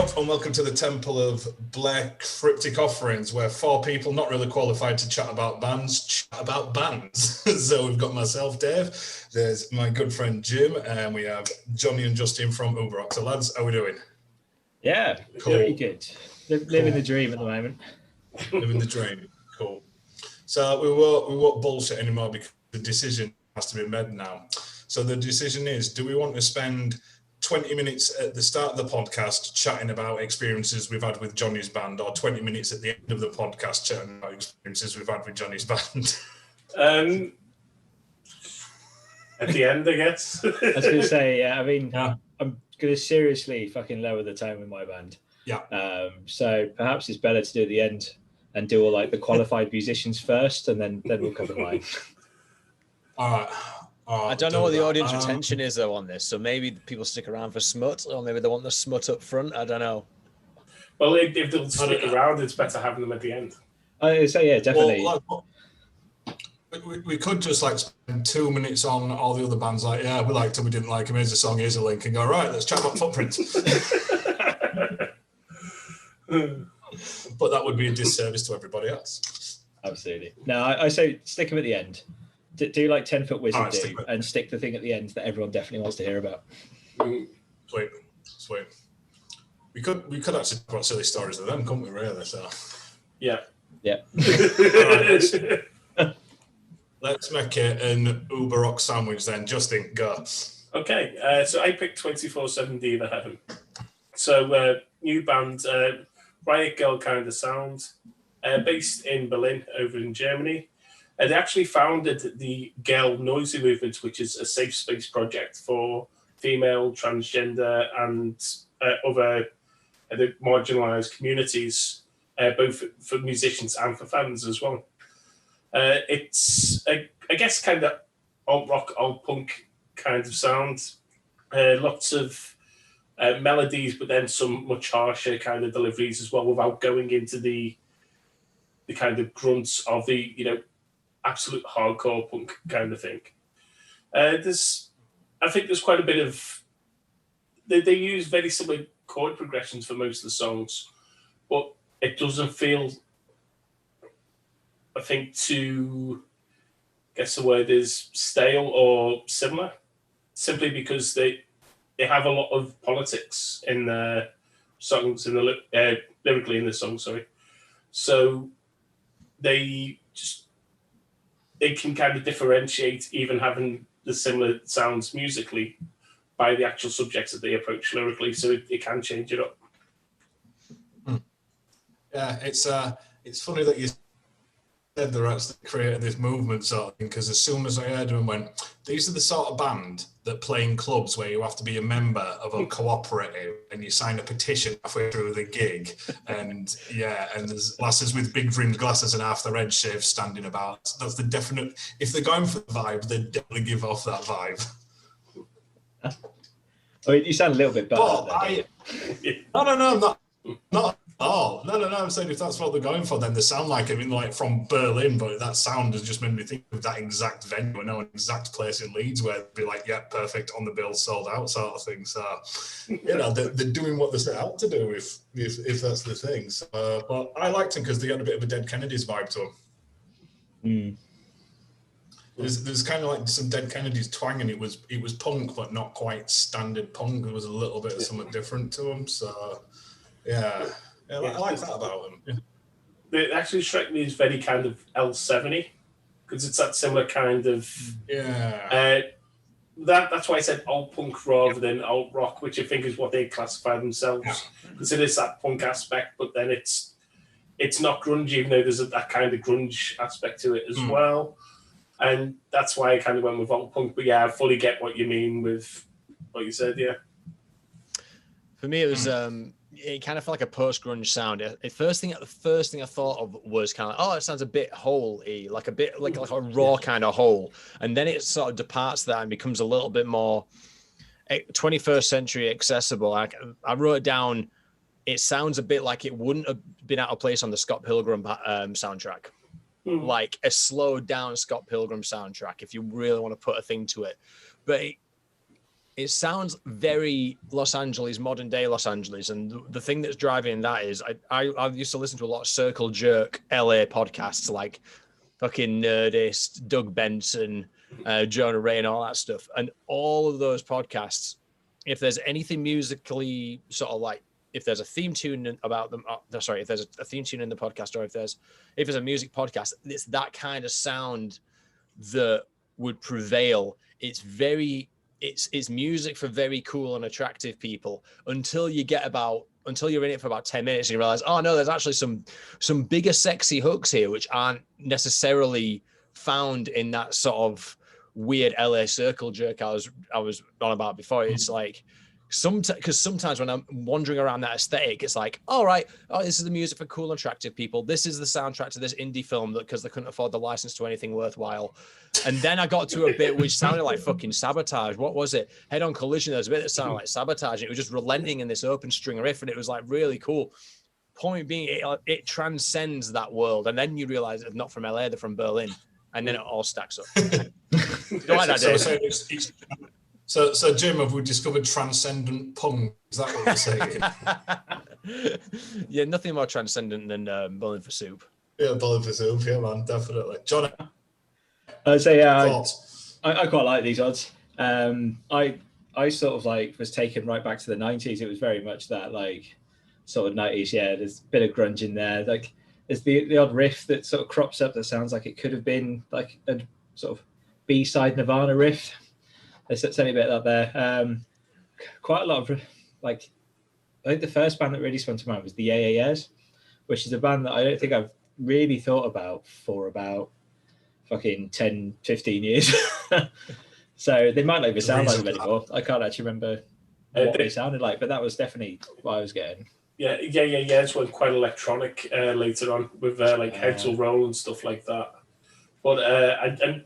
up and welcome to the Temple of Bleh Cryptic Offerings, where four people not really qualified to chat about bands. So we've got myself, Dave, there's my good friend Jim, and we have Johnny and Justin from Uber Rock. So lads, how are we doing? Yeah, cool. Pretty good. Living the dream at the moment. Living the dream, cool. So we won't bullshit anymore because the decision has to be made now. So the decision is, do we want to spend 20 minutes at the start of the podcast chatting about experiences we've had with Johnny's band, or 20 minutes at the end of the podcast chatting about experiences we've had with Johnny's band? At the end, I guess. I was going to say, I'm going to seriously fucking lower the tone with my band. Yeah. So perhaps it's better to do at the end and do all like the qualified musicians first, and then we'll cover mine. All right. I don't know what the audience retention is though on this, so maybe people stick around for smut, or maybe they want the smut up front. I don't know. Well, if they'll stick around, it's better having them at the end. I say, yeah, definitely. Well, we could just like spend 2 minutes on all the other bands, like, yeah, we liked them, we didn't like them, here's a song, here's a link, and go, right, let's chat about Footprint. But that would be a disservice to everybody else. Absolutely. No, I say stick them at the end. Do like 10-foot wizard right, and stick the thing at the end that everyone definitely wants to hear about. Sweet. We could actually talk about silly stories of them, couldn't we? Really? So. Yeah. Right, let's make it an Uber Rock sandwich then. Justin, go. Okay. So I picked 24/7 Diva Heaven. So new band, Riot Girl kind of sound, based in Berlin, over in Germany. They actually founded the Girl Noisy Movement, which is a safe space project for female, transgender, and other marginalised communities, both for musicians and for fans as well. It's, I guess, kind of alt rock, alt punk kind of sound. Lots of melodies, but then some much harsher kind of deliveries as well, without going into the kind of grunts of the, absolute hardcore punk kind of thing. I think there's quite a bit of... They use very similar chord progressions for most of the songs, but it doesn't feel, I think, too... I guess the word is stale or similar, simply because they have a lot of politics in their songs, lyrically in the song, sorry. So they can kind of differentiate, even having the similar sounds musically, by the actual subjects that they approach lyrically. So it can change it up. Yeah, it's funny that you said they're actually creating this movement sort of thing, because as soon as I heard them, I went, these are the sort of band that play in clubs where you have to be a member of a cooperative and you sign a petition halfway through the gig, and there's lasses with big rimmed glasses and half their head shaved standing about. That's the definite, if they're going for the vibe, they definitely give off that vibe. I mean, you sound a little bit better. No, I'm not. Oh, no, I'm saying if that's what they're going for, then they sound like, I mean, like from Berlin, but that sound has just made me think of that exact venue, an exact place in Leeds where they'd be like, yeah, perfect, on the bill, sold out sort of thing. So, they're doing what they set out to do if that's the thing. So, but I liked them because they had a bit of a Dead Kennedys vibe to them. There's kind of like some Dead Kennedys twang, and it was punk, but not quite standard punk. There was a little bit of something different to them. So, yeah. I like that about them. Yeah. They actually strike me as very kind of L70, because it's that similar kind of... Yeah. That's why I said alt punk rather than alt rock, which I think is what they classify themselves, because it is that punk aspect, but then it's not grunge, even though there's that kind of grunge aspect to it as well. And that's why I kind of went with alt punk. But yeah, I fully get what you mean with what you said, yeah. For me, it was... it kind of felt like a post-grunge sound. The first thing I thought of was kind of like, it sounds a bit whole-y, like a bit like a raw kind of whole. And then it sort of departs that and becomes a little bit more 21st century accessible. I wrote it down. It sounds a bit like it wouldn't have been out of place on the Scott Pilgrim soundtrack. Like a slowed down Scott Pilgrim soundtrack, if you really want to put a thing to it. But it sounds very Los Angeles, modern day Los Angeles. And the thing that's driving that is I used to listen to a lot of Circle Jerk LA podcasts like fucking Nerdist, Doug Benson, Jonah Ray and all that stuff. And all of those podcasts, if there's anything musically sort of like, if there's a theme tune about them, if there's a theme tune in the podcast, or if there's a music podcast, it's that kind of sound that would prevail. It's music for very cool and attractive people until you're in it for about 10 minutes and you realize, oh no, there's actually some bigger sexy hooks here which aren't necessarily found in that sort of weird LA circle jerk I was on about before. It's like because sometimes when I'm wandering around that aesthetic, it's like, all right, this is the music for cool and attractive people. This is the soundtrack to this indie film because they couldn't afford the license to anything worthwhile. And then I got to a bit which sounded like fucking Sabotage. What was it? Head On Collision. There's a bit that sounded like Sabotage. It was just relenting in this open string riff, and it was like really cool. Point being, it transcends that world, and then you realize it's not from LA, they're from Berlin, and then it all stacks up. Don't like that, Dave. So, Jim, have we discovered Transcendent Punk? Is that what we're saying? Yeah, nothing more transcendent than Bowling for Soup. Yeah, Bowling for Soup. Yeah, man, definitely. John, I'd say I quite like these odds. I sort of like was taken right back to the 90s. It was very much that like sort of 90s. Yeah, there's a bit of grunge in there. Like there's the odd riff that sort of crops up that sounds like it could have been like a sort of B-side Nirvana riff. There's certainly a bit up there. Quite a lot of like, I think the first band that really sprung to mind was the AAS, which is a band that I don't think I've really thought about for about fucking 10, 15 years. So they might not even sound like them anymore. I can't actually remember what they sounded like, but that was definitely what I was getting. Yeah. It's went quite electronic later on with like Heads Will Roll and stuff like that. But I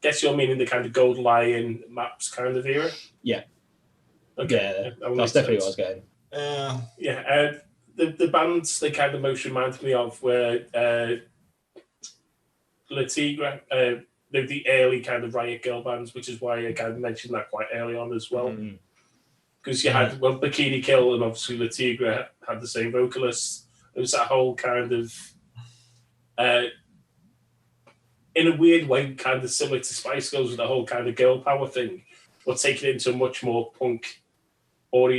guess you're meaning the kind of Gold Lion Maps kind of era? Yeah. Okay. Yeah, that's definitely what I was getting. The bands they kind of most reminded me of were Le Tigre, the early kind of Riot Girl bands, which is why I kind of mentioned that quite early on as well. Because you had, Bikini Kill and obviously Le Tigre had the same vocalists. It was that whole kind of... in a weird way, kind of similar to Spice Girls with the whole kind of girl power thing, but taking it into a much more punk, alt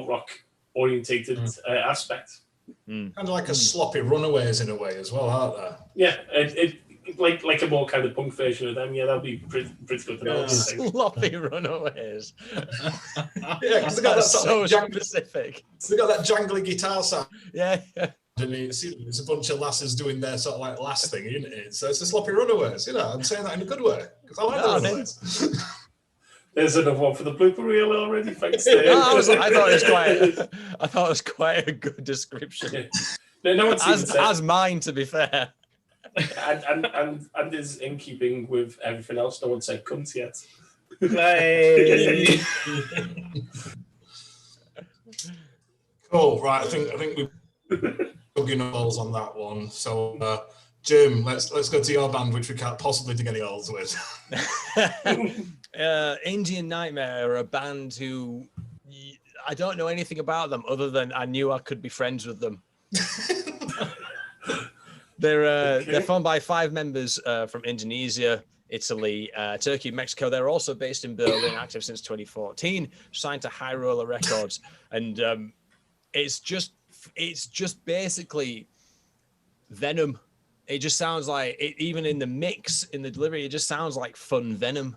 rock orientated aspect. Kind of like a sloppy Runaways in a way as well, aren't they? Yeah, it like a more kind of punk version of them. Yeah, that'll be pretty good to know. Sloppy Runaways. Yeah, because they got that so specific. They got that jangly guitar sound. Yeah. And it's a bunch of lasses doing their sort of like last thing, isn't it? So it's the Sloppy Runaways, I'm saying that in a good way because I like the Runaways. There's another one for the blooper reel already. Thanks. I thought it was quite a good description. Yeah. No one's as mine, to be fair. and is in keeping with everything else. No one said cunt yet. Hey. Cool. Right. I think we've bugging balls on that one. So, Jim, let's go to your band, which we can't possibly dig any holes with. Indian Nightmare are a band who I don't know anything about them other than I knew I could be friends with them. They're formed by 5 members from Indonesia, Italy, Turkey, Mexico. They're also based in Berlin, active since 2014, signed to High Roller Records, and it's just basically Venom. It just sounds like it, even in the mix, in the delivery, it just sounds like fun Venom.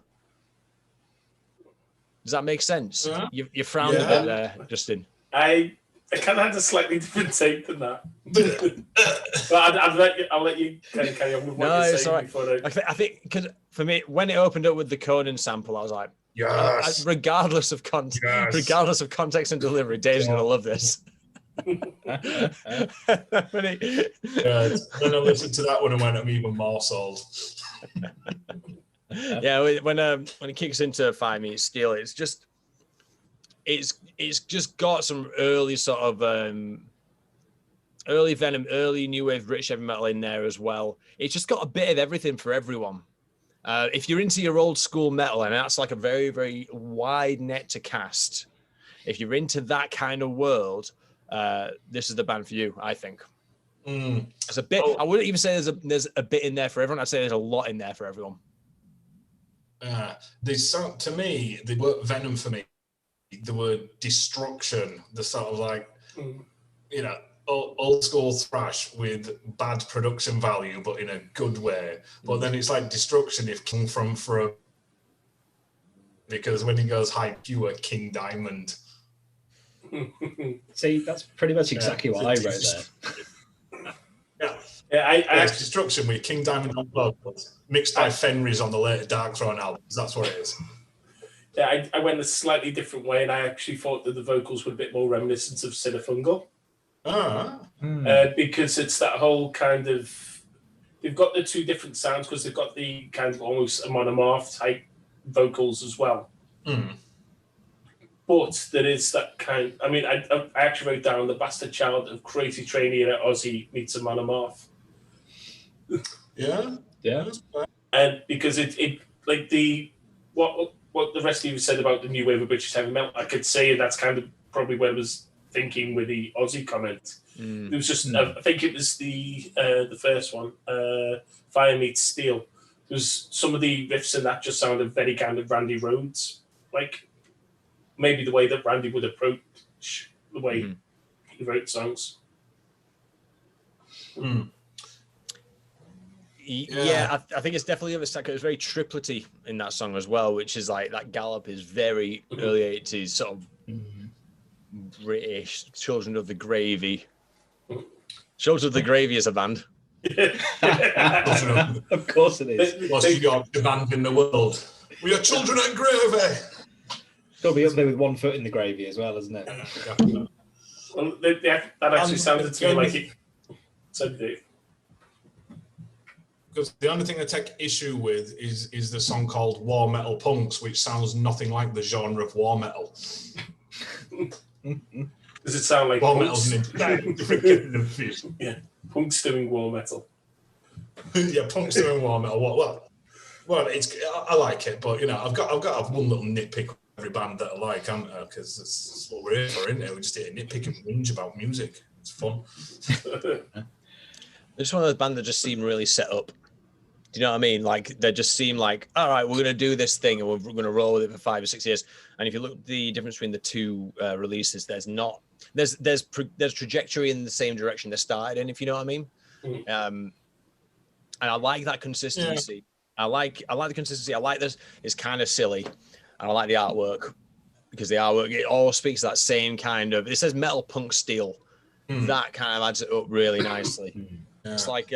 Does that make sense? Yeah. You frowned a bit there, Justin. I kind of had a slightly different take than that. But I'll let you kind of carry on with what you're saying. Right. I think because for me, when it opened up with the Conan sample, I was like, yes. Regardless of context and delivery, Dave's going to love this. When I listened to that one, I went, I'm even more sold. Yeah, when it kicks into 5 Meat Steel, it's just got some early sort of early Venom, early new wave British heavy metal in there as well. It's just got a bit of everything for everyone. If you're into your old school metal, and that's like a very, very wide net to cast, if you're into that kind of world, this is the band for you, I think. There's a bit. I wouldn't even say there's a bit in there for everyone. I'd say there's a lot in there for everyone. To me, they weren't Venom for me. The word destruction, the sort of like, you know, old school thrash with bad production value, but in a good way. But then it's like destruction if King from because when he goes high pure King Diamond. See, that's pretty much exactly what I wrote there. I destruction with King Diamond on vocals, mixed by Fenris on the later Dark Throne albums. That's what it is. Yeah, I went a slightly different way, and I actually thought that the vocals were a bit more reminiscent of Cinefungal. Because it's that whole kind of... They've got the two different sounds, because they've got the kind of almost a monomorph type vocals as well. But there is that kind... I mean, I actually wrote down the bastard child of Crazy Trainee and Ozzy meets a monomorph. Yeah. And because it like the... What the rest of you said about the new wave of British heavy metal, I could say that's kind of probably what I was thinking with the Aussie comment. It was just, I think it was the first one, Fire Meets Steel. There was some of the riffs in that just sounded very kind of Randy Rhoads, like maybe the way that Randy would approach the way he wrote songs. Yeah, I think it's definitely of a stack. It's very triplety in that song as well, which is like that gallop is very early 80s sort of British. Children of the Gravy. Children of the Gravy is a band. Of course it is. Most you got the band in the world. We are Children of Gravy. It's got to be up there with one foot in the gravy as well, isn't it? Well, that actually sounded to me like it. So Dave. Because the only thing I take issue with is the song called War Metal Punks, which sounds nothing like the genre of war metal. Does it sound like war punks? metal's an entirely different kind of fish. Yeah, punks doing war metal. Yeah, punks doing war metal. Well, I like it, but you know, I've got to have one little nitpick with every band that I like, haven't I? Because it's what we're here for, isn't it? We just here to nitpick and whinge about music. It's fun. It's one of those bands that just seem really set up. Do you know what I mean? Like they just seem like, all right, we're going to do this thing and we're going to roll with it for 5 or 6 years. And if you look at the difference between the two releases, there's trajectory in the same direction they started in, if you know what I mean. And I like that consistency. Yeah. I like the consistency. I like this. It's kind of silly, and I like the artwork because the artwork, it all speaks that same kind of. It says metal punk steel. That kind of adds it up really nicely. Yeah. It's like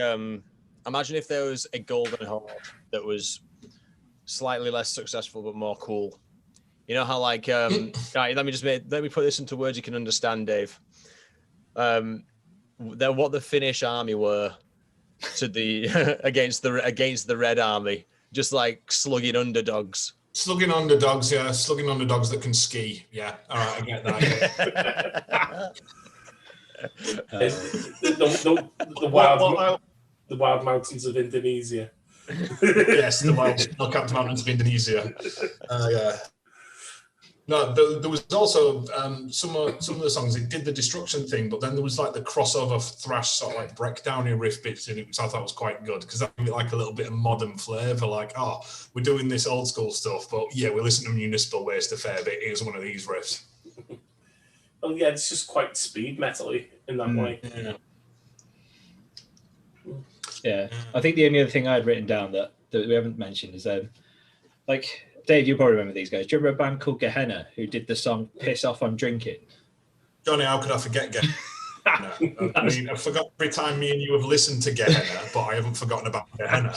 imagine if there was a Golden Horde that was slightly less successful but more cool. You know how like right, let me put this into words you can understand, Dave. They're what the Finnish army were to the against the Red Army, just like slugging underdogs. Slugging underdogs, yeah. Slugging underdogs that can ski. Yeah. All right, I get that. The wild mountains of Indonesia. Yes, the wild snow-capped mountains of Indonesia. Yeah. No, there was also some of the songs. It did the destruction thing, but then there was like the crossover thrash sort of like breakdowny riff bits in it, which I thought was quite good because that gave it like a little bit of modern flavour. Like, oh, we're doing this old school stuff, but yeah, we listen to Municipal Waste a fair bit. Here's one of these riffs. Oh yeah, it's just quite speed metal-y in that way. Yeah, I think the only other thing I had written down that we haven't mentioned is like. Dave, you probably remember these guys. Do you remember a band called Gehenna who did the song Piss Off, I'm Drinking? Johnny, how could I forget Gehenna? I mean, I forgot every time me and you have listened to Gehenna, but I haven't forgotten about Gehenna.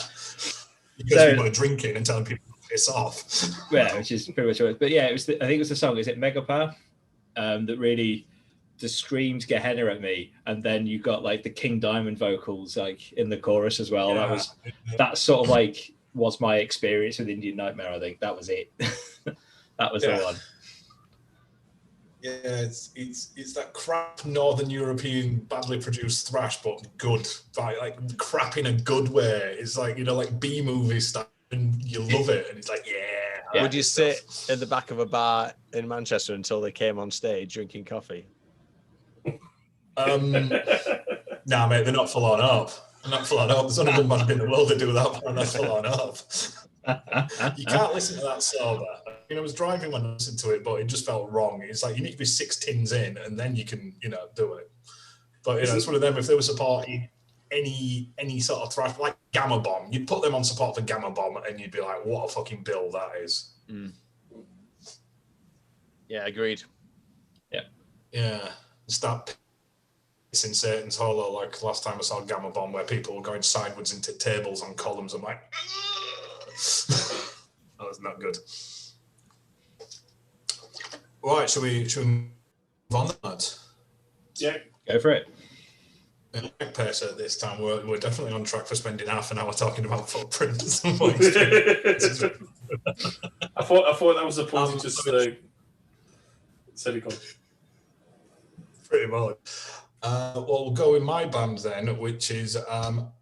Because we were drinking and telling people to piss off. Yeah, which is pretty much what it was. But yeah, I think it was the song, is it Megapower? That really just screamed Gehenna at me. And then you got like the King Diamond vocals like in the chorus as well. Yeah. That sort of like was my experience with Indian Nightmare. I think that was it. That was the one. Yeah, it's that crap Northern European badly produced thrash, but good. Like crap in a good way. It's like, you know, like B movie style. and you love it, and it's like, yeah. Would you sit at the back of a bar in Manchester until they came on stage drinking coffee? Nah, mate, they're not full on up. They're not full on up. There's only one band in the world that do that, and that's full on up. You can't listen to that sober. I was driving when I listened to it, but it just felt wrong. It's like you need to be 6 tins in, and then you can, do it. But it's one of them. If they were supporting any sort of thrash, like Gamma Bomb, you'd put them on support for Gamma Bomb, and you'd be like, "What a fucking bill that is." Yeah, agreed. Yeah. Start pissing Satan's Hollow like last time I saw Gamma Bomb, where people were going sideways into tables on columns. I'm like, that was not good. Right, should we move on to that? Yeah, go for it. Pace at this time. We're definitely on track for spending half an hour talking about footprints. I thought that was the point. Just said it gone. Pretty much. Well, we'll go with my band then, which is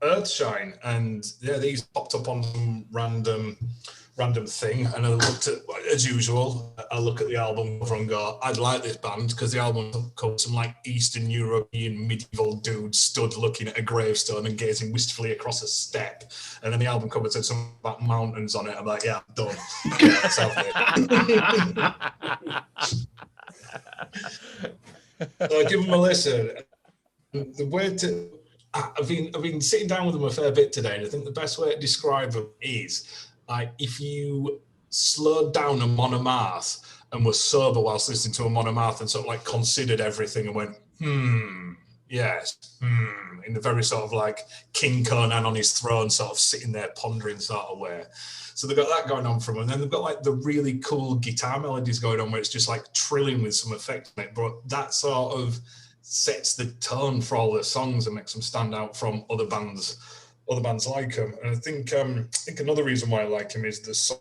Earthshine, and these popped up on some random thing, and I looked at, as usual, I look at the album cover and go, I'd like this band, because the album covers some like Eastern European medieval dude stood looking at a gravestone and gazing wistfully across a steppe, and then the album cover said something about mountains on it. I'm like, yeah, I'm done. Yeah, that's So I give them a listen. The way I've been sitting down with them a fair bit today, and I think the best way to describe them is like if you slowed down a monomath and were sober whilst listening to a monomath and sort of like considered everything and went, yes, in the very sort of like King Conan on his throne, sort of sitting there pondering sort of way. So they've got that going on from them. And then they've got like the really cool guitar melodies going on where it's just like trilling with some effect in it. But that sort of sets the tone for all the songs and makes them stand out from other bands like them. And I think another reason why I like him is the song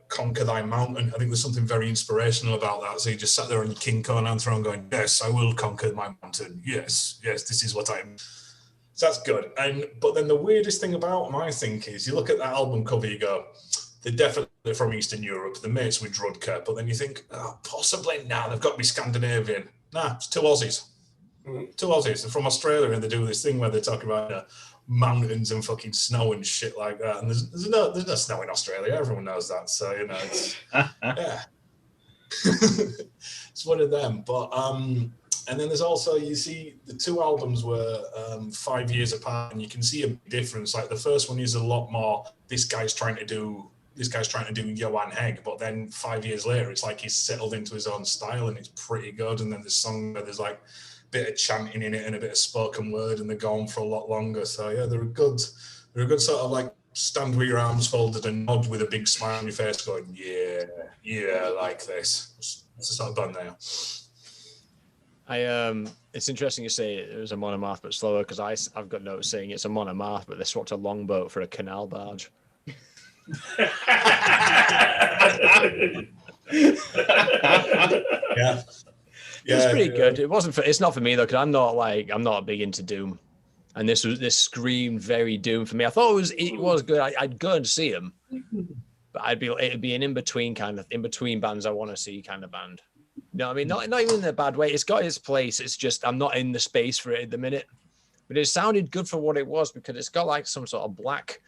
Conquer Thy Mountain. I think there's something very inspirational about that. So you just sat there on your King Conan throne going, yes, I will conquer my mountain. Yes, this is what I'm. So that's good. But then the weirdest thing about them, I think, is you look at that album cover, you go, they're definitely from Eastern Europe. They're mates with Drudka. But then you think, possibly, they've got to be Scandinavian. It's 2 Aussies. 2 Aussies. They're from Australia, and they do this thing where they talk about mountains and fucking snow and shit like that. And there's no snow in Australia. Everyone knows that. So, it's, yeah. It's one of them. But, and then there's also, you see, the 2 albums were 5 years apart, and you can see a difference. Like the first one is a lot more, this guy's trying to do Johan Hegg, but then 5 years later, it's like he's settled into his own style, and it's pretty good. And then there's song where there's like a bit of chanting in it and a bit of spoken word, and they're going for a lot longer. So yeah, they're a good sort of like stand with your arms folded and nod with a big smile on your face, going, yeah, I like this. It's the sort of band they are. It's interesting you say it was a monomath but slower, because I've got notes saying it's a monomath but they swapped a longboat for a canal barge. Yeah. It was pretty good. It's not for me though, because I'm not big into Doom, and this screamed very Doom for me. I thought it was good. I'd go and see him, but it'd be an in between bands I want to see kind of band. No, I mean, not even in a bad way. It's got its place. It's just I'm not in the space for it at the minute. But it sounded good for what it was, because it's got like some sort of black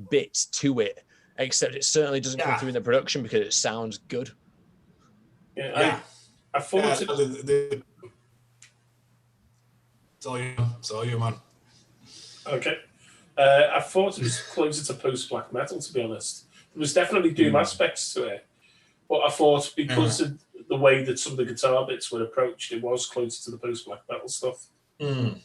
bits to it, except it certainly doesn't come through in the production because it sounds good. Yeah. I thought it's all you, man. Okay. I thought it was closer to post-black metal, to be honest. There was definitely Doom aspects to it. But I thought because of the way that some of the guitar bits were approached, it was closer to the post-black metal stuff. Yeah,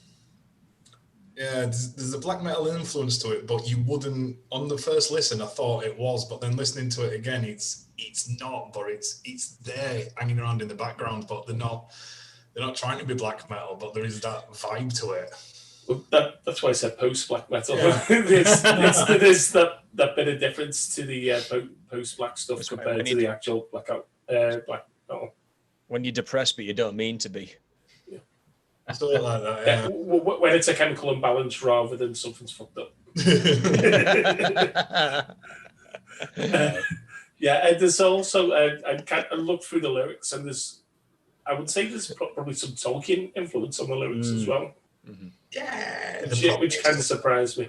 there's a black metal influence to it, but you wouldn't, on the first listen, I thought it was, but then listening to it again, it's not, but it's there hanging around in the background, but they're not trying to be black metal, but there is that vibe to it. Well, that's why I said post-black metal. Yeah. there's that bit of difference to the post-black stuff compared to the actual black metal. When you're depressed, but you don't mean to be. Something like that, yeah. When it's a chemical imbalance rather than something's fucked up. Yeah, and there's also I looked through the lyrics, and I would say there's probably some Tolkien influence on the lyrics as well. Mm-hmm. Yeah, which kind of surprised me.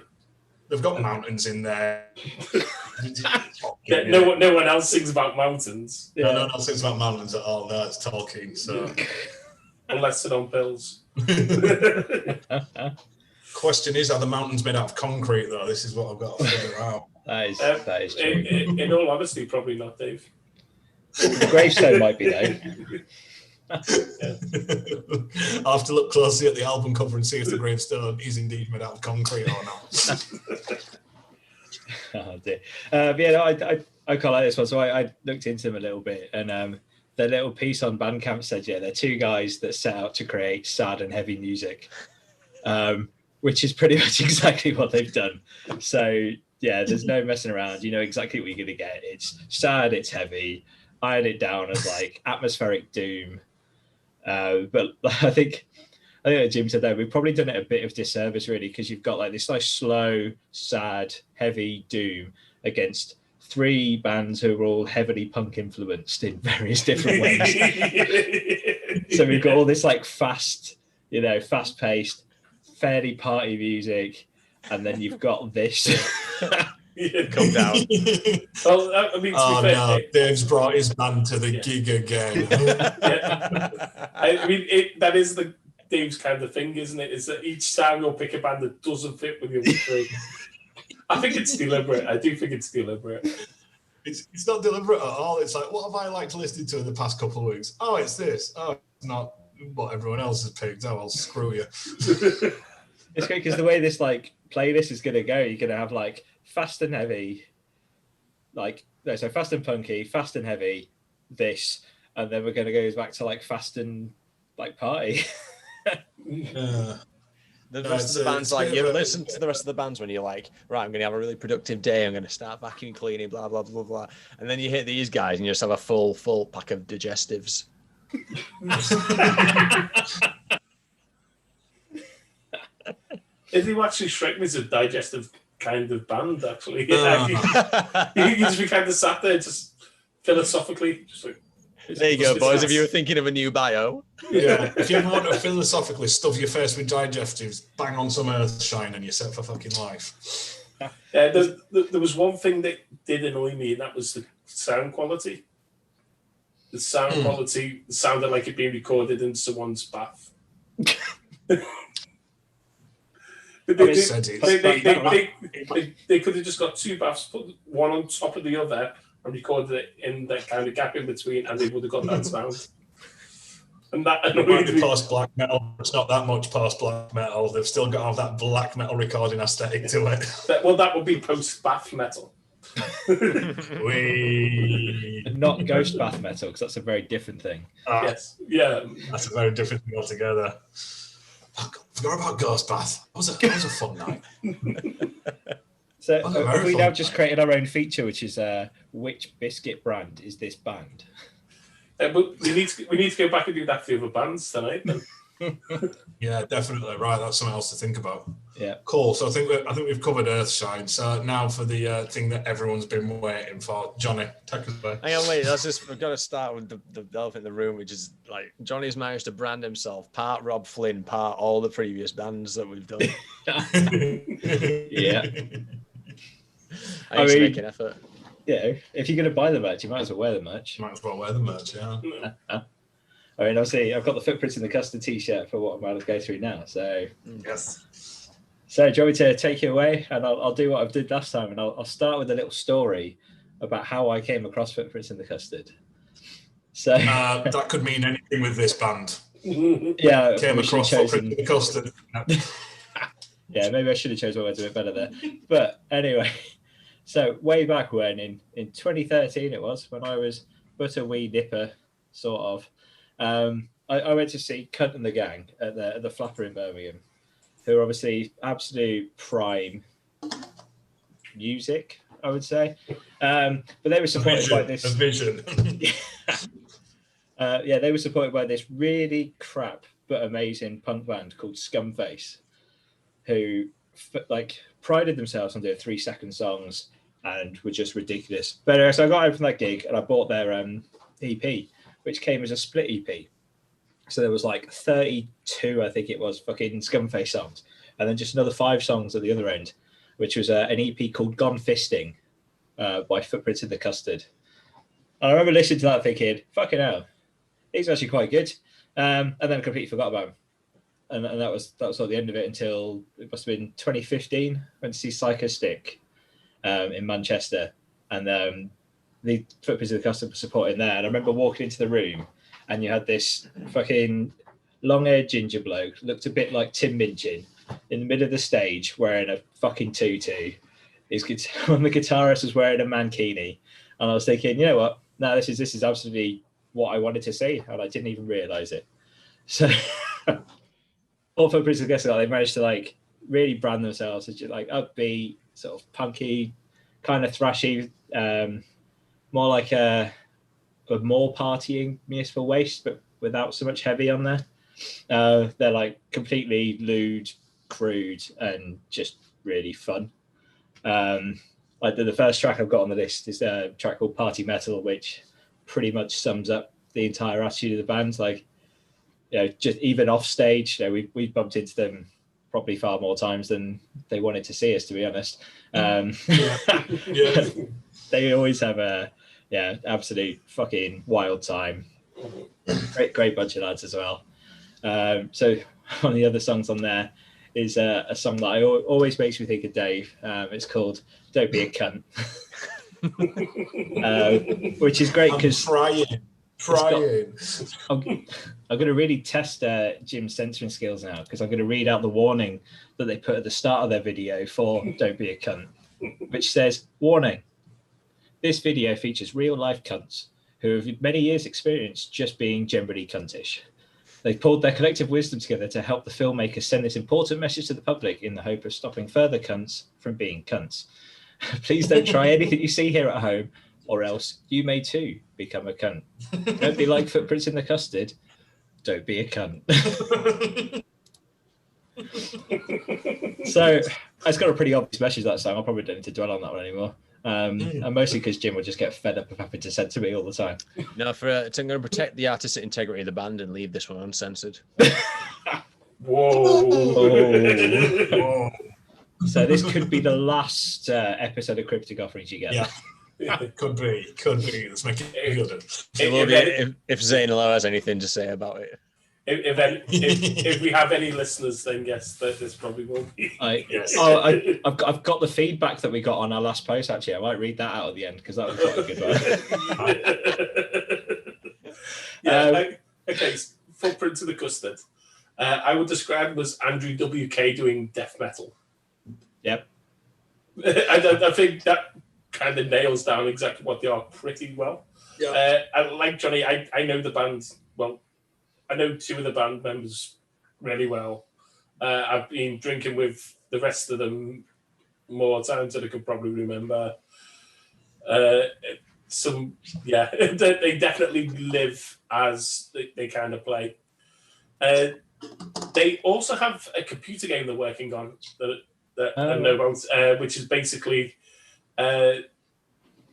They've got mountains in there. Yeah, no one else sings about mountains. No one else sings about mountains at all. No, it's Tolkien. So unless they're on pills. Question is, are the mountains made out of concrete though? This is what I've got to figure out. That is true. In all honesty, probably not, Dave. The gravestone might be though. I'll have to look closely at the album cover and see if the gravestone is indeed made out of concrete or not. Oh dear. I quite like this one. So I looked into them a little bit, and the little piece on Bandcamp said, they're two guys that set out to create sad and heavy music, which is pretty much exactly what they've done. So yeah, there's no messing around. You know exactly what you're going to get. It's sad, it's heavy. I had it down as like atmospheric doom. But I think like Jim said there, we've probably done it a bit of disservice really, because you've got like this like slow, sad, heavy doom against three bands who are all heavily punk influenced in various different ways. So we've got all this like fast paced, fairly party music, and then you've got this. Come down. Well, I mean, to be fair, no, Dave's brought his band to the gig again. I mean, that is the Dave's kind of thing, isn't it? Is that each time you'll pick a band that doesn't fit with the other three. I think it's deliberate. I do think it's deliberate. It's not deliberate at all. It's like, what have I liked listening to in the past couple of weeks? Oh, it's this. Oh, it's not what everyone else has picked. Oh, I'll screw you. It's great because the way this like playlist is going to go, you're going to have like fast and heavy, so fast and punky, fast and heavy, this, and then we're going to go back to like fast and like party. The rest of the bands, like, you listen to the rest of the bands when you're like, right, I'm going to have a really productive day, I'm going to start vacuum cleaning, blah, blah, blah, blah. And then you hit these guys and you just have a full pack of digestives. If you actually strike me as a digestive kind of band, actually. You just be kind of sat there, just philosophically, just like, there you go, boys. If you were thinking of a new bio. Yeah. If you ever want to philosophically stuff your face with digestives, bang on some Earthshine and you're set for fucking life. There was one thing that did annoy me, and that was the sound quality. The sound quality sounded like it being recorded in someone's bath. They could have just got two baths, put one on top of the other, and recorded it in that kind of gap in between, and they would have got that sound. And that annoyed me. Post black metal. It's not that much post black metal. They've still got to have that black metal recording aesthetic to it. That would be post bath metal. Not ghost bath metal, because that's a very different thing. Yes, yeah, that's a very different thing altogether. I forgot about Ghost Bath. That was a fun night. So have we now just created our own feature, which is which biscuit brand is this band? But we need to go back and do that for the other bands tonight. Then. Yeah, definitely. Right, that's something else to think about. Yeah, cool. So I think we've covered Earthshine. So now for the thing that everyone's been waiting for, Johnny, take us away. Hang on, wait. We've got to start with the elephant in the room, which is like Johnny's managed to brand himself part Rob Flynn, part all the previous bands that we've done. Yeah. I used to make an effort. Yeah, if you're going to buy the merch, you might as well wear the merch. Might as well wear the merch, yeah. I mean, obviously, I've got the Footprints in the Custard T-shirt for what I'm about to go through now. So, yes. So, do you want me to take you away? And I'll do what I did last time, and I'll start with a little story about how I came across Footprints in the Custard. So that could mean anything with this band. Yeah, came across Footprints in the Custard. Yeah, maybe I should have chosen a word to do it better there. But anyway, so way back when, in 2013 it was, when I was but a wee nipper, sort of, I went to see Cunt and the Gang at the Flapper in Birmingham, who are obviously absolute prime music, I would say. But they were supported by this... Vision. Yeah, they were supported by this really crap but amazing punk band called Scumface, who like prided themselves on doing 3-second songs and were just ridiculous. But anyway, so I got home from that gig and I bought their EP, which came as a split EP. So there was like 32, I think it was, fucking Scumface songs, and then just another 5 songs at the other end, which was an EP called Gone Fisting by Footprints in the Custard. And I remember listening to that thinking, fucking hell, he's actually quite good. And then I completely forgot about him. And that was sort of the end of it until it must have been 2015. Went to see Psycho Stick in Manchester, and the Footprints of the Custard were supporting there. And I remember walking into the room, and you had this fucking long-haired ginger bloke, looked a bit like Tim Minchin, in the middle of the stage wearing a fucking tutu. One of the guitarists was wearing a mankini, and I was thinking, you know what? No, this is absolutely what I wanted to see, and I didn't even realise it. So. All Footprints of the Custard, they managed to like really brand themselves as just like upbeat, sort of punky, kind of thrashy, more like a more partying Municipal Waste, but without so much heavy on there. They're like completely lewd, crude, and just really fun. Like the first track I've got on the list is a track called Party Metal, which pretty much sums up the entire attitude of the band. Like, you know, just even off stage, you know, we bumped into them probably far more times than they wanted to see us, to be honest. They always have a absolute fucking wild time. Great bunch of lads as well. So one of the other songs on there is a song that always makes me think of Dave. It's called "Don't Be a Cunt," which is great because I'm going to really test Jim's censoring skills now, because I'm going to read out the warning that they put at the start of their video for "Don't Be a Cunt," which says, "Warning, this video features real-life cunts who have many years' experience just being generally cuntish. They've pulled their collective wisdom together to help the filmmakers send this important message to the public in the hope of stopping further cunts from being cunts. Please don't try anything you see here at home, or else you may too become a cunt. Don't be like Footprints in the Custard. Don't be a cunt." So it's got a pretty obvious message, that song. I probably don't need to dwell on that one anymore. And mostly because Jim will just get fed up of having to censor me all the time. No, I'm going to protect the artistic integrity of the band and leave this one uncensored. Whoa. Whoa. So this could be the last episode of Cryptic offerings you get. Yeah, could be. Let's make it good. If Zainalo has anything to say about it. If we have any listeners, then yes, this probably will be. Yes. I've got the feedback that we got on our last post. Actually, I might read that out at the end, because that was quite a good one. Okay, Footprints of the Custard. I would describe them as Andrew WK doing death metal. Yep. I think that kind of nails down exactly what they are pretty well. Yeah. Like Johnny, I know the band well. I know 2 of the band members really well. I've been drinking with the rest of them more times than I could probably remember. They definitely live as they kind of play. They also have a computer game they're working on that I know about, which is basically the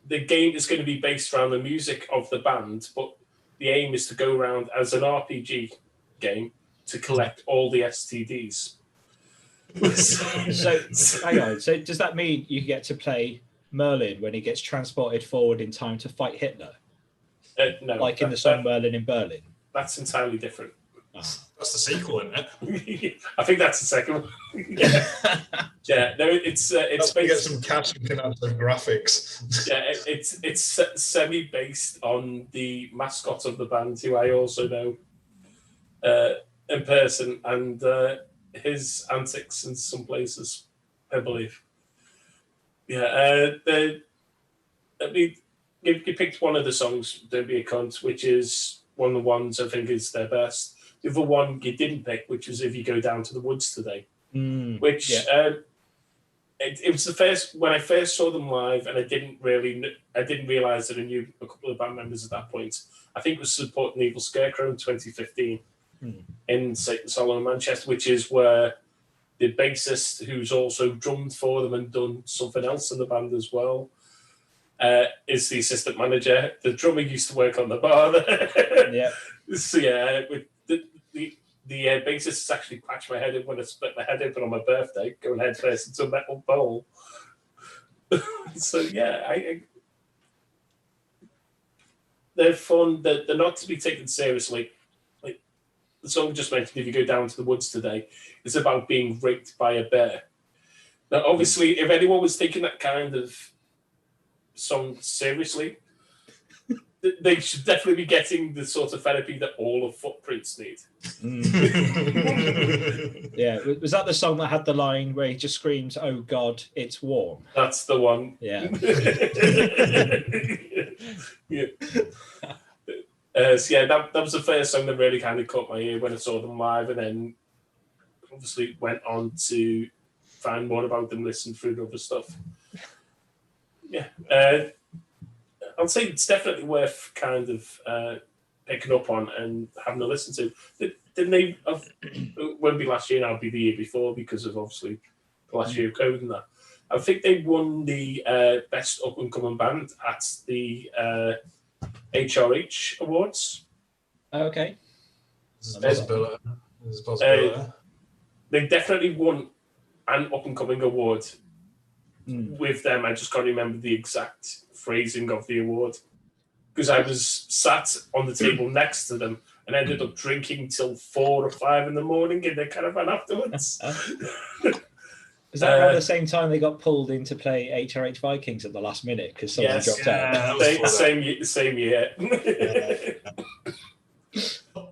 game is going to be based around the music of the band, but the aim is to go around as an RPG game to collect all the STDs. So hang on. So does that mean you get to play Merlin when he gets transported forward in time to fight Hitler? No, like in the song Merlin in Berlin? That's entirely different. Oh. That's the sequel, isn't it? I think that's the second one. Yeah. No, it's based. Get some cash and can have some graphics. Yeah, it's semi-based on the mascot of the band, who I also know in person, and his antics in some places, I believe. Yeah, I mean, you picked one of the songs, "Don't Be a Cunt," which is one of the ones I think is their best. The other one you didn't pick, which was "If You Go Down to the Woods Today," which it was the first when I first saw them live, and I didn't realize that I knew a couple of band members at that point. I think it was supporting Evil Scarecrow in 2015 in Satan Solo in Manchester, which is where the bassist, who's also drummed for them and done something else in the band as well, is the assistant manager. The drummer used to work on the bar there. Yeah. So yeah, with the bassist has actually patched my head in when I split my head open on my birthday, going head first into a metal bowl. So yeah, they're fun. They're not to be taken seriously. Like the song just mentioned, if you go down to the woods today, it's about being raped by a bear. Now, obviously, if anyone was taking that kind of song seriously, they should definitely be getting the sort of therapy that all of Footprints need. Yeah, was that the song that had the line where he just screams, "Oh God, it's warm"? That's the one. Yeah. Yeah. So yeah, that was the first song that really kind of caught my ear when I saw them live, and then obviously went on to find more about them, listen through the other stuff. Yeah, I'd say it's definitely worth kind of picking up on and having a listen to. Didn't they? It won't be last year now, it'll be the year before because of obviously the last year of COVID and that. I think they won the best up and coming band at the HRH Awards. Okay. There's a possibility. They definitely won an up and coming award with them. I just can't remember the exact phrasing of the award because I was sat on the table next to them and ended up drinking till 4 or 5 in the morning in their caravan afterwards. Is that around the same time they got pulled in to play HRH Vikings at the last minute because someone dropped out? Same year.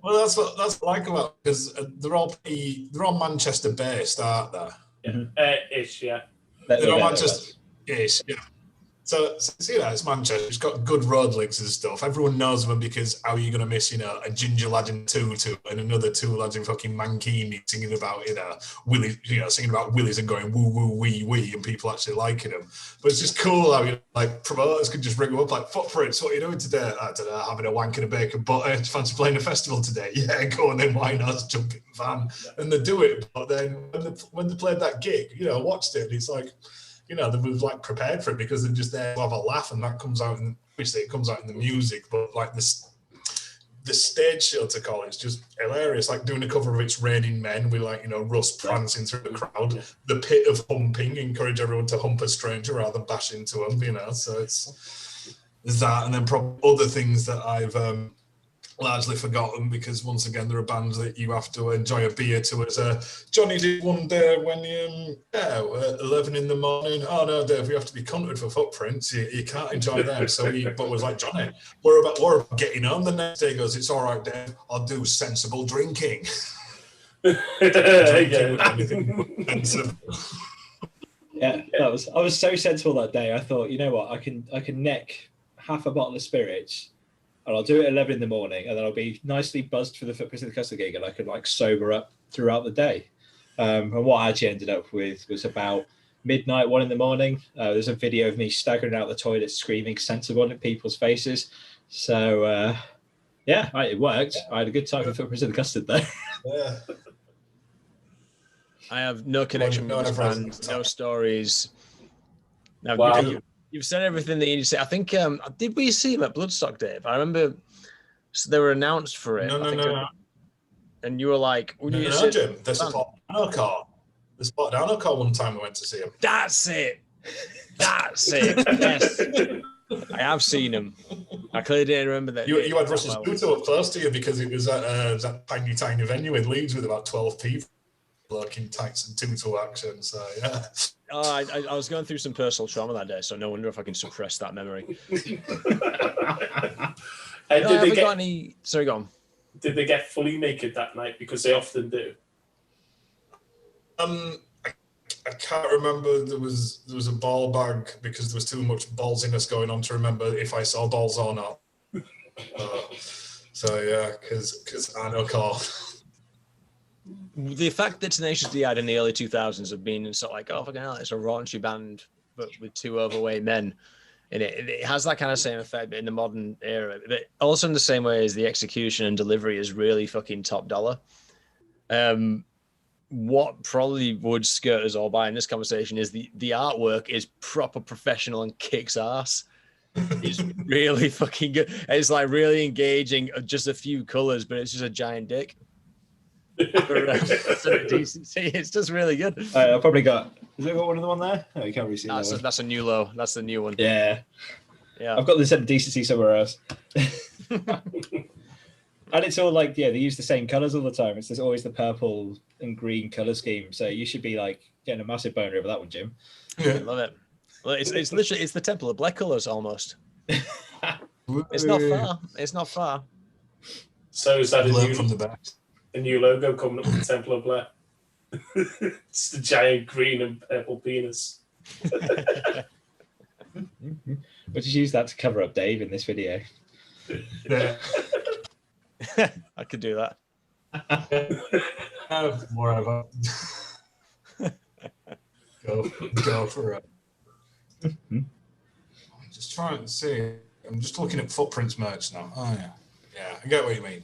Well, that's what I like about because they're all Manchester based, aren't they? Yeah, ish, yeah. They're all Manchester-ish, yeah. So see that it's Manchester. It's got good road links and stuff. Everyone knows them because how are you going to miss, a ginger lad in tutu and another 2 lads in fucking mankini singing about, Willie, singing about willies and going woo woo wee wee and people actually liking them. But it's just cool how promoters can just ring them up like, Footprints, what are you doing today? I don't know, having a wank and a bacon butter. Fancy playing a festival today? Yeah, go on then. Why not? Jump in the van and they do it. But then when they played that gig, I watched it and it's like. They were prepared for it because they're just there to have a laugh, and that comes out. Obviously, it comes out in the music, but the stage show to call it's just hilarious. Like doing a cover of "It's Raining Men" with Russ prancing through the crowd. The pit of humping, encourage everyone to hump a stranger rather than bash into them. So it's that, and then probably other things that I've largely forgotten because once again there are bands that you have to enjoy a beer to. As Johnny did one day when at 11 in the morning. Oh no, Dave, we have to be counted for Footprints. You can't enjoy them. So but was like, Johnny, we're about getting home. The next day he goes, it's all right, Dave. I'll do sensible drinking. Yeah, I was so sensible that day. I thought, you know what, I can neck half a bottle of spirits. And I'll do it at 11 in the morning, and then I'll be nicely buzzed for the Footprints of the Custard gig, and I could sober up throughout the day. And what I actually ended up with was about midnight, 1 in the morning. There's a video of me staggering out the toilet, screaming sensible in people's faces. So, it worked. I had a good time with Footprints of the Custard, though. Yeah. I have no connection with this band, no stories. Now, Wow. You've said everything that you need to say. I think, did we see him at Bloodstock, Dave? I remember they were announced for it. No. And you were like, no, Jim, they spotted Anokar. They spotted Anokar one time we went to see him. That's it. Yes. I have seen him. I clearly didn't remember that. You had Russell Sputo up close to you because it was at that tiny venue in Leeds with about 12 people. Lurking tights and tutu action, so yeah. I was going through some personal trauma that day, so no wonder if I can suppress that memory. Sorry, go on. Did they get fully naked that night? Because they often do. I can't remember. There was a ball bag because there was too much ballsiness going on to remember if I saw balls or not. So yeah, because I know Carl. The fact that Tenacious D had in the early 2000s of being sort of like, oh, fucking hell, it's a raunchy band, but with 2 overweight men in it. It has that kind of same effect in the modern era. But also in the same way as the execution and delivery is really fucking top dollar. what probably would skirt us all by in this conversation is the artwork is proper professional and kicks ass. It's really fucking good. It's like really engaging, just a few colors, but it's just a giant dick. It's just really good. I've probably got. Has it got one of the one there? Oh, you can't really see that. That's a new low. That's the new one. Yeah. Yeah. I've got the set of decency somewhere else. And it's all like, yeah, they use the same colors all the time. There's always the purple and green color scheme. So you should be like getting a massive boner over that one, Jim. Yeah. I love it. Well, it's literally the Temple of Bleh colors almost. It's not far. It's not far. So is that from the back. A new logo coming up with the Temple of Bleh? It's the giant green and purple penis. We'll just use that to cover up Dave in this video. Yeah. I could do that. Wherever. Go for it. I'm just trying to see. I'm just looking at Footprints merch now. Oh yeah, yeah. I get what you mean.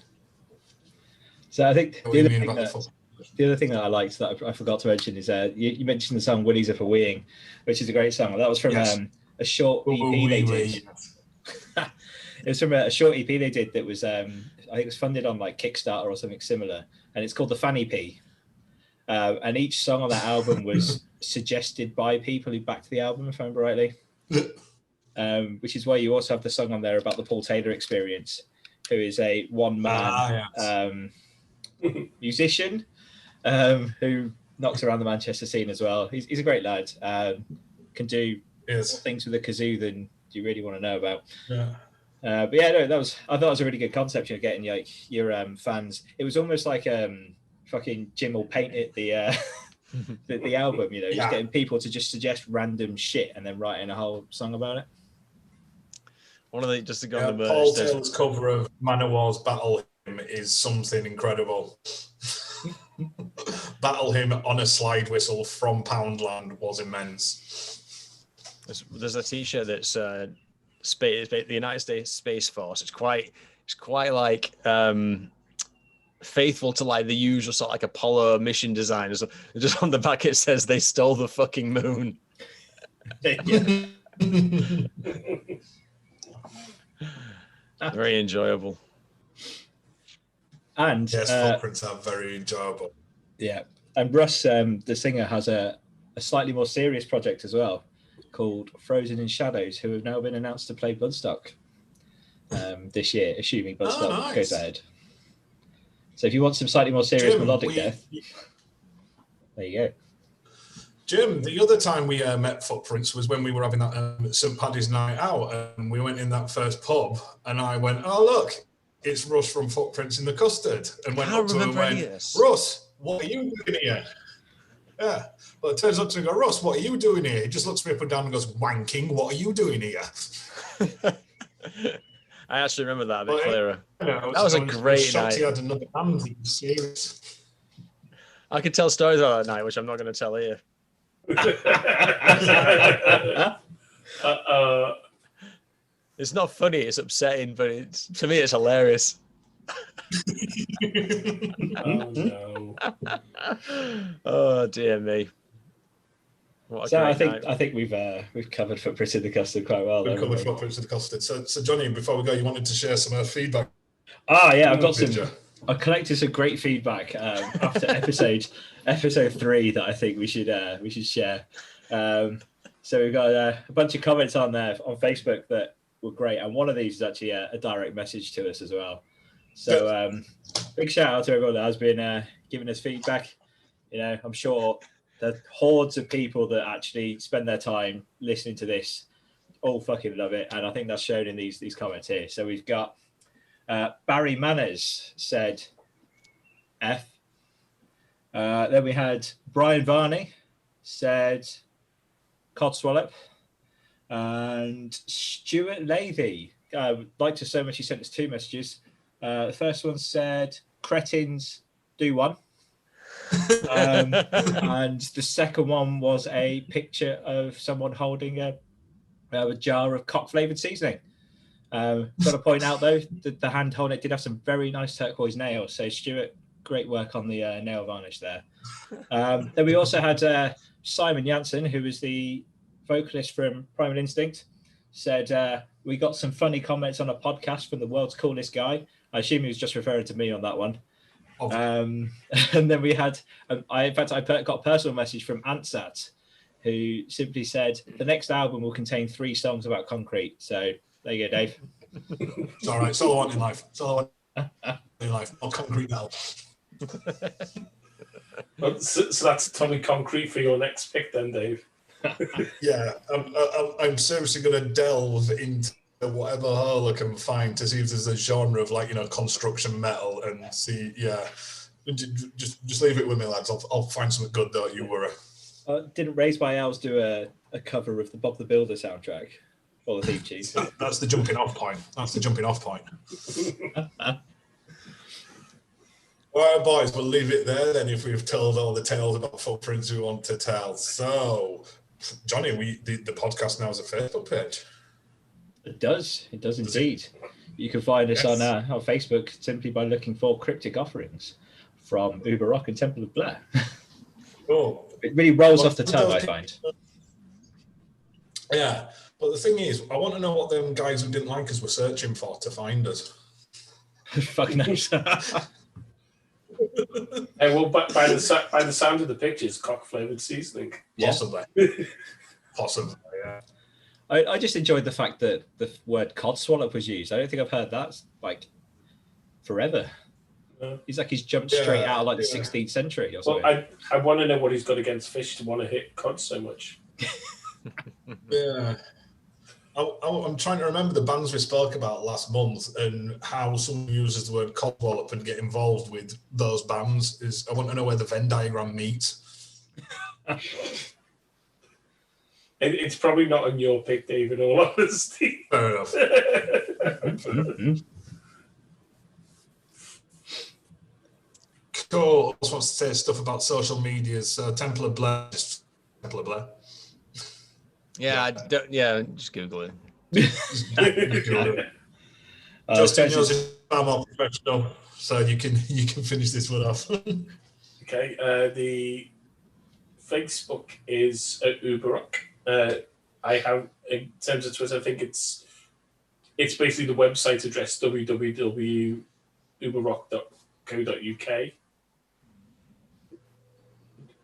So I think the other thing that I liked that I forgot to mention is you mentioned the song "Willies Are for Weeing," which is a great song. That was from a short EP they did. It was from a short EP they did that was I think it was funded on like Kickstarter or something similar, and it's called the Fanny P. And each song on that album was suggested by people who backed the album, if I remember rightly. Which is why you also have the song on there about the Paul Taylor experience, who is a one-man musician who knocks around the Manchester scene as well. He's a great lad. Can do more things with a kazoo than you really want to know about. Yeah. But yeah, no, I thought it was a really good concept. You know, getting like your fans. It was almost like fucking Jim will paint it the album. You know, just getting people to just suggest random shit and then writing a whole song about it. One of the just to go on the merch. Paul Taylor's cover of Manowar's Battle Hymn is something incredible. Battle Hymn on a slide whistle from Poundland was immense. There's a T-shirt that's space, the United States Space Force. It's quite like faithful to like the usual sort of like Apollo mission design. So just on the back it says they stole the fucking moon. Very enjoyable. And yes, Footprints are very enjoyable. Yeah, and Russ, the singer, has a slightly more serious project as well called Frozen in Shadows, who have now been announced to play Bloodstock this year, assuming Bloodstock goes ahead. So if you want some slightly more serious melodic death, there you go. Jim, the other time we met Footprints was when we were having that St. Paddy's night out, and we went in that first pub, and I went, "Oh look, it's Russ from Footprints in the Custard," and went up to him and went, "Russ, what are you doing here?" Yeah. Well, it turns out to go, "Russ, what are you doing here?" He just looks me up and down and goes, "Wanking, what are you doing here?" I actually remember that a bit clearer. That was a great night. He had another band. He was serious. I could tell stories about that night, which I'm not going to tell here. It's not funny, it's upsetting, but to me it's hilarious. Oh no. Oh dear me. I think we've covered Footprints in the Custard quite well. We've covered Footprints in the Custard. So Johnny, before we go, you wanted to share some feedback. Yeah, I've got I collected some great feedback after episode 3 that I think we should share. So we've got a bunch of comments on there on Facebook that were great, and one of these is actually a direct message to us as well. So big shout out to everyone that has been giving us feedback. You know, I'm sure the hordes of people that actually spend their time listening to this all fucking love it, and I think that's shown in these comments here. So we've got Barry Manners said F. Then we had Brian Varney said Codswallop, and Stuart Lathy liked us so much he sent us 2 messages. The first one said cretins do one. And the second one was a picture of someone holding a jar of cock flavored seasoning. Got to point out though that the hand holding it did have some very nice turquoise nails. So Stuart, great work on the nail varnish there. Then we also had Simon Janssen, who was the vocalist from Primal Instinct, said, we got some funny comments on a podcast from the world's coolest guy. I assume he was just referring to me on that one. And then we had, I got a personal message from Antsat, who simply said, the next album will contain 3 songs about concrete. So there you go, Dave. It's all right. It's all I want in life. It's all I want in life. Or concrete metal. So that's Tommy Concrete for your next pick then, Dave. Yeah, I'm seriously going to delve into whatever hole I can find to see if there's a genre of, like, you know, construction metal, and see. Yeah, just leave it with me, lads. I'll find something good. Don't you worry. Didn't Raised by Owls do a cover of the Bob the Builder soundtrack or the theme tune? That's the jumping off point. That's the jumping off point. All right, boys, we'll leave it there then if we've told all the tales about footprints we want to tell. So, Johnny, the podcast now has a Facebook page. It does indeed. You can find us on Facebook simply by looking for Cryptic Offerings from Uber Rock and Temple of Bleh. Oh. It really rolls off the tongue, I find. Yeah, but the thing is, I want to know what them guys who didn't like us were searching for to find us. Fuck knows. Hey, well, by the sound of the pictures, cock-flavoured seasoning. Possibly. Possibly, yeah. I just enjoyed the fact that the word codswallop was used. I don't think I've heard that, like, forever. He's like he's jumped straight out of, like, the 16th century or something. Well, I want to know what he's got against fish to want to hit cod so much. Yeah. I'm trying to remember the bands we spoke about last month and how someone uses the word codswallop and get involved with those bands. I want to know where the Venn diagram meets. It's probably not on your pick, Dave, in all honesty. Fair enough. Cool. Also wants to say stuff about social medias. So Temple of Bleh. Temple of Bleh. Yeah, just Google it. Justin, yours is far more professional, so you can finish this one off. Okay. The Facebook is at Uber Rock. I have, in terms of Twitter, I think it's basically the website address www.uberrock.co.uk.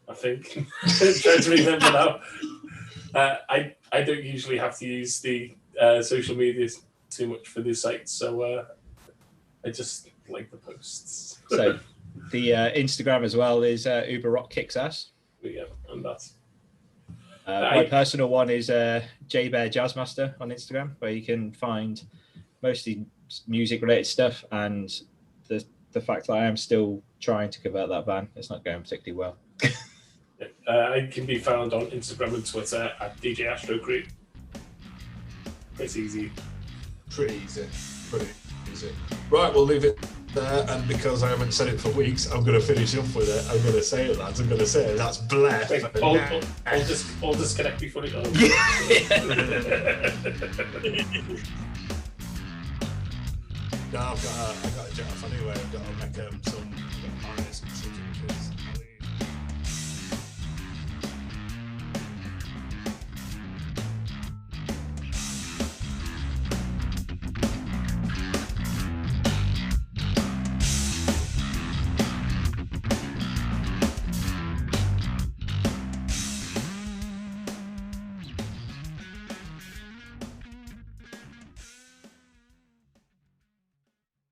I think. I'm trying to remember now. I don't usually have to use the social media too much for this site, so I just like the posts. So the Instagram as well is Uber Rock Kicks Ass. Yeah, and that's. My personal one is J Bear Jazzmaster on Instagram, where you can find mostly music related stuff, and the fact that I am still trying to convert that van, it's not going particularly well. I can be found on Instagram and Twitter at DJ Astro Crew. It's easy. Pretty easy. Right, we'll leave it there, and because I haven't said it for weeks, I'm going to finish up with it. I'm going to say it, lads. I'm going to say it. That's Bleh. Wait, all disconnect before it goes. No, I've got to jet off anyway. I've got to make some